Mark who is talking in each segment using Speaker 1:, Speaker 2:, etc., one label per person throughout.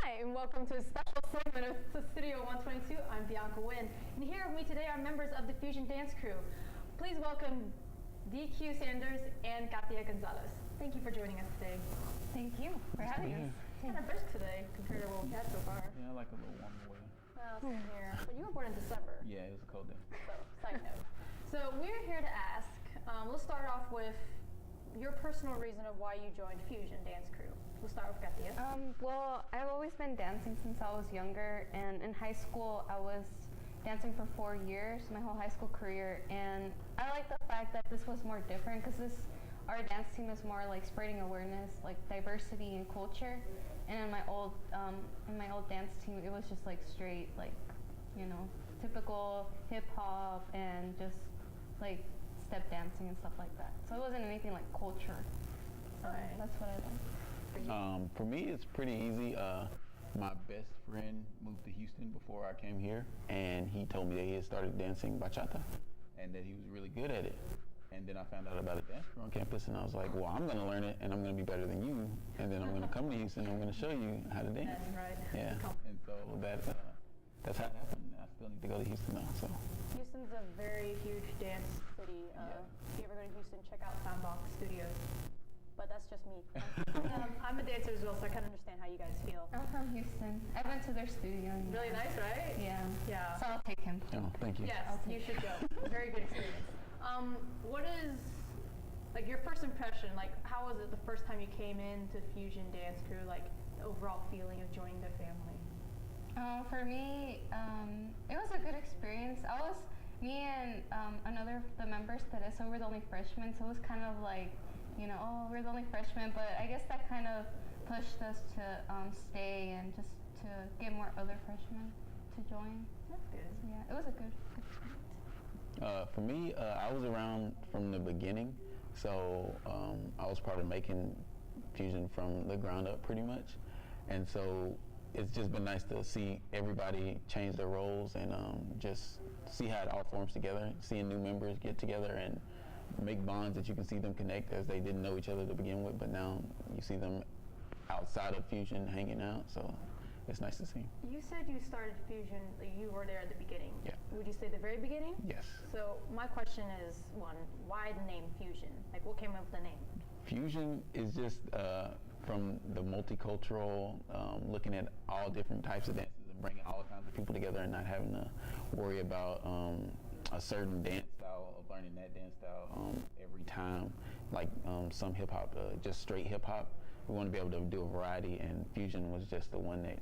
Speaker 1: Hi, and welcome to a special segment of Studio 122. I'm Bianca Nguyen, and here with me today are members of the Fusion Dance Crew. Please welcome DQ Sanders and Katia Gonzalez. Thank you for joining us today.
Speaker 2: Thank you for having us.
Speaker 1: Kind of brisk today compared to what we've had so far.
Speaker 3: Yeah, I like a little warmer weather.
Speaker 1: Well, same here. But you were born in December.
Speaker 3: Yeah, it was a cold day.
Speaker 1: So, side note. So we're here to ask, let's start off with your personal reason of why you joined Fusion Dance Crew. We'll start with Katia.
Speaker 2: Well, I've always been dancing since I was younger, and in high school I was dancing for 4 years, my whole high school career, and I like the fact that this was more different because our dance team is more like spreading awareness, like diversity and culture. And in my old dance team, it was just like straight, like, you know, typical hip hop and just like step dancing and stuff like that. So it wasn't anything like culture. That's what I like.
Speaker 3: For me, it's pretty easy. My best friend moved to Houston before I came here, and he told me that he had started dancing bachata and that he was really good at it. And then I found out about a dance crew on campus, and I was like, well, I'm going to learn it, and I'm going to be better than you, and then I'm going to come to Houston, and I'm going to show you how to dance.
Speaker 1: Right.
Speaker 3: Yeah, and so that's how it happened. I still need to go to Houston now. So
Speaker 1: Houston's a very huge dance city. If you ever go to Houston, check out Soundbox Studios. But that's just me. I'm a dancer as well, so I kind of understand how you guys feel.
Speaker 2: I'm from Houston. I went to their studio.
Speaker 1: Really nice, right?
Speaker 2: Yeah. So I'll take him.
Speaker 3: oh, thank you.
Speaker 1: Yes, you should go. Very good experience. What is, like, your first impression? Like, how was it the first time you came into Fusion Dance Crew? Like, the overall feeling of joining the family?
Speaker 2: For me, it was a good experience. Me and another of the members, Teresa, were the only freshmen, so it was kind of like, you know, oh, we're the only freshmen, but I guess that kind of pushed us to stay and just to get more other freshmen to join.
Speaker 1: That's good.
Speaker 2: So, yeah, it was a good experience.
Speaker 3: For me, I was around from the beginning, so I was part of making Fusion from the ground up pretty much, and so it's just been nice to see everybody change their roles and just see how it all forms together, seeing new members get together and make bonds that you can see them connect as they didn't know each other to begin with, but now you see them outside of Fusion hanging out, so it's nice to see.
Speaker 1: You said you started Fusion, like, you were there at the beginning.
Speaker 3: Yeah.
Speaker 1: Would you say the very beginning?
Speaker 3: Yes.
Speaker 1: So my question is, one, why the name Fusion? Like, what came up with the name?
Speaker 3: Fusion is just from the multicultural, looking at all different types of dances and bringing all kinds of people together and not having to worry about a certain dance style of learning that dance style every time. Like some hip hop, just straight hip hop. We want to be able to do a variety, and Fusion was just the one that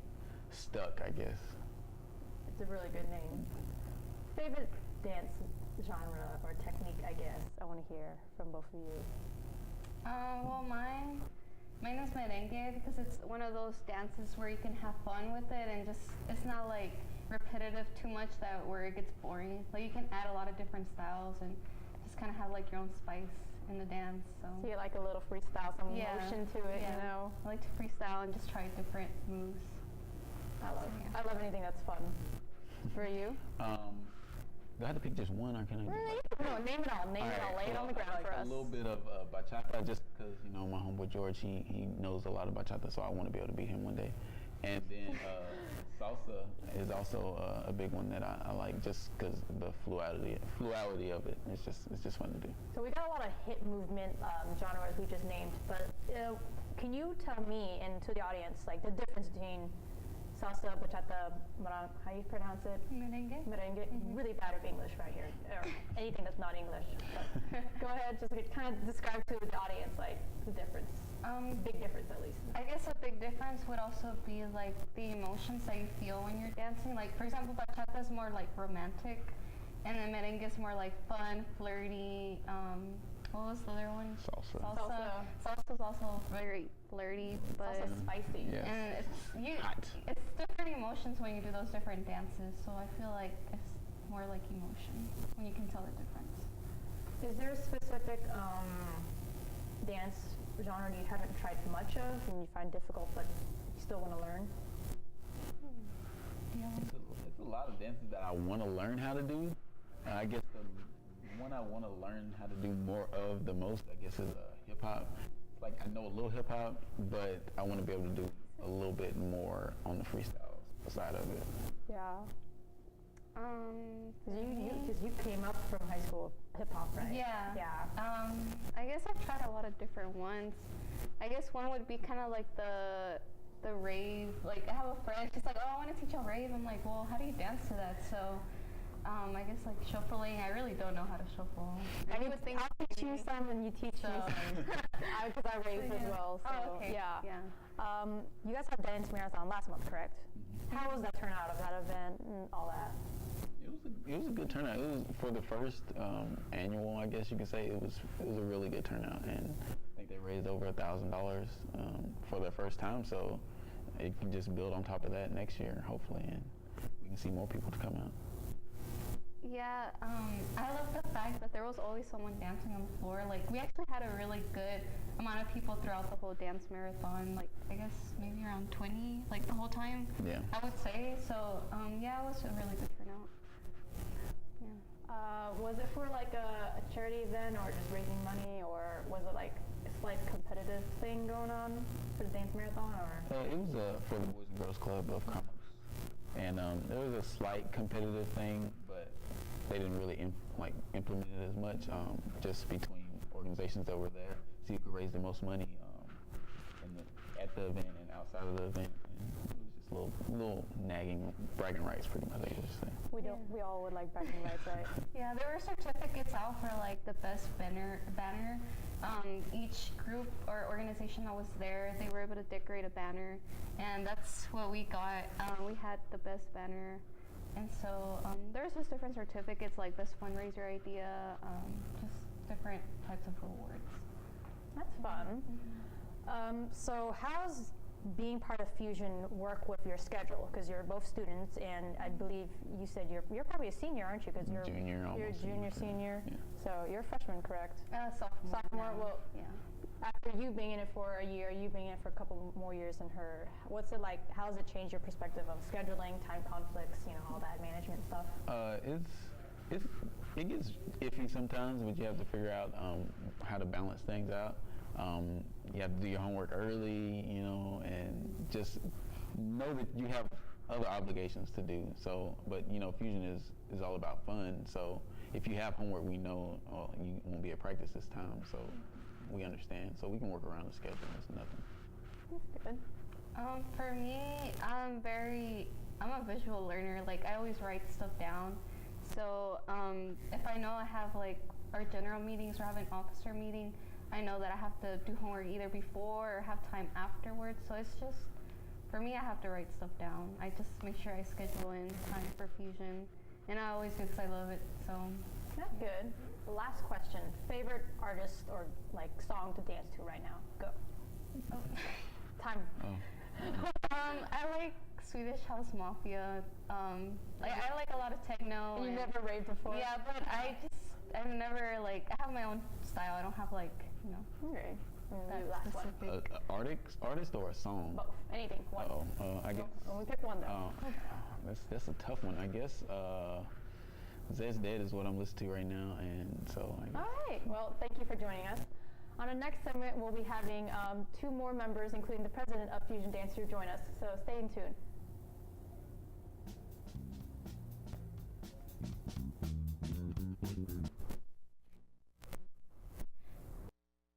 Speaker 3: stuck, I guess.
Speaker 1: It's a really good name. Favorite dance genre or technique, I guess, I want to hear from both of you.
Speaker 2: Well, mine is merengue because it's one of those dances where you can have fun with it and just, it's not like repetitive too much where it gets boring. Like, you can add a lot of different styles and just kind of have like your own spice in the dance. So
Speaker 1: you like a little freestyle, some motion to it, you know?
Speaker 2: I like to freestyle and just try different moves.
Speaker 1: I love anything that's fun. For you?
Speaker 3: Do I have to pick just one, or can I?
Speaker 1: No, name it all. Name it all. Lay it on the ground for us.
Speaker 3: A little bit of bachata, just because, you know, my homeboy George, he knows a lot of bachata, so I want to be able to beat him one day. And then salsa is also a big one that I like, just because the fluidity of it. It's just fun to do.
Speaker 1: So we got a lot of hip movement genres we just named, but can you tell me and to the audience, like, the difference between salsa, bachata, how you pronounce it?
Speaker 2: Merengue.
Speaker 1: Merengue. Mm-hmm. Really bad at English right here, or anything that's not English. But go ahead, just kind of describe to the audience, like, the difference. Big difference, at least.
Speaker 2: I guess a big difference would also be like the emotions that you feel when you're dancing. Like, for example, bachata is more like romantic, and then merengue is more like fun, flirty. What was the other one?
Speaker 3: Salsa.
Speaker 2: Salsa is also very flirty, but
Speaker 1: also spicy.
Speaker 3: Yes.
Speaker 2: And
Speaker 3: Hot.
Speaker 2: It's different emotions when you do those different dances. So I feel like it's more like emotion when you can tell the difference.
Speaker 1: Is there a specific dance genre you haven't tried much of and you find difficult, but you still want to learn?
Speaker 3: It's a lot of dances that I want to learn how to do. I guess the one I want to learn how to do more of the most, I guess, is hip hop. Like, I know a little hip hop, but I want to be able to do a little bit more on the freestyle side of it.
Speaker 1: Yeah.
Speaker 2: Me?
Speaker 1: Because you came up from high school hip hop, right?
Speaker 2: Yeah.
Speaker 1: Yeah.
Speaker 2: I guess I've tried a lot of different ones. I guess one would be kind of like the rave. Like I have a friend, she's like, oh, I want to teach a rave. I'm like, well, how do you dance to that? So I guess like shuffling. I really don't know how to shuffle.
Speaker 1: I'll teach you some and you teach me some. Because I rave as well. So,
Speaker 2: Oh, okay.
Speaker 1: Yeah.
Speaker 2: Yeah.
Speaker 1: You guys had Dance Marathon last month, correct? How was that turnout of that event and all that?
Speaker 3: It was a good turnout. It was for the first annual, I guess you could say. It was a really good turnout, and I think they raised over $1,000 for their first time. So it can just build on top of that next year, hopefully, and we can see more people to come out.
Speaker 2: Yeah, I love the fact that there was always someone dancing on the floor. Like, we actually had a really good amount of people throughout the whole dance marathon. Like, I guess maybe around 20, like the whole time.
Speaker 3: Yeah.
Speaker 2: I would say. So, yeah, it was a really good turnout. Yeah.
Speaker 1: Was it for like a charity event or just raising money, or was it like a slight competitive thing going on for the dance marathon? Or
Speaker 3: It was for the Boys and Girls Club of Commerce, and there was a slight competitive thing, but they didn't really implement it as much. Just between organizations that were there, so you could raise the most money at the event and outside of the event. And it was just little nagging bragging rights, pretty much. I guess.
Speaker 1: we all would like bragging rights, right?
Speaker 2: Yeah, there were certificates out for like the best banner. Each group or organization that was there, they were able to decorate a banner, and that's what we got. We had the best banner, and so there was just different certificates like best fundraiser idea, just different types of rewards.
Speaker 1: That's fun. So how's being part of Fusion work with your schedule? Because you're both students, and I believe you said you're probably a senior, aren't you? Because you're
Speaker 3: Junior,
Speaker 1: you're
Speaker 3: almost
Speaker 1: junior, senior.
Speaker 3: Yeah.
Speaker 1: So you're a freshman, correct?
Speaker 2: Sophomore.
Speaker 1: Sophomore.
Speaker 2: now.
Speaker 1: Well,
Speaker 2: yeah.
Speaker 1: after you being in it for a year, you being in it for a couple more years than her, what's it like? How does it change your perspective of scheduling, time conflicts, all that management stuff?
Speaker 3: It gets iffy sometimes, but you have to figure out how to balance things out. You have to do your homework early, and just know that you have other obligations to do. So, but Fusion is all about fun. So if you have homework, we know you won't be at practice this time. So we understand. So we can work around the schedule. It's nothing.
Speaker 1: That's good.
Speaker 2: For me, I'm a visual learner. Like, I always write stuff down. So if I know I have like our general meetings or have an officer meeting, I know that I have to do homework either before or have time afterwards. So it's just, for me, I have to write stuff down. I just make sure I schedule in time for Fusion, and I always do because I love it. So
Speaker 1: That's good. Last question. Favorite artist or like song to dance to right now? Go.
Speaker 2: oh.
Speaker 1: Time.
Speaker 2: I like Swedish House Mafia. I like a lot of techno.
Speaker 1: And you
Speaker 2: and-
Speaker 1: never raved before?
Speaker 2: Yeah, but I've never I have my own style. I don't have
Speaker 1: Okay.
Speaker 2: that
Speaker 1: Last one.
Speaker 2: specific.
Speaker 3: Artist or a song?
Speaker 1: Both. Anything. One.
Speaker 3: I guess.
Speaker 1: Only pick one though.
Speaker 3: That's a tough one. I guess Zed's Dead is what I'm listening to right now, and so.
Speaker 1: All right. Well, thank you for joining us. On our next segment, we'll be having 2 more members, including the president of Fusion Dance, Crew, join us. So stay in tune.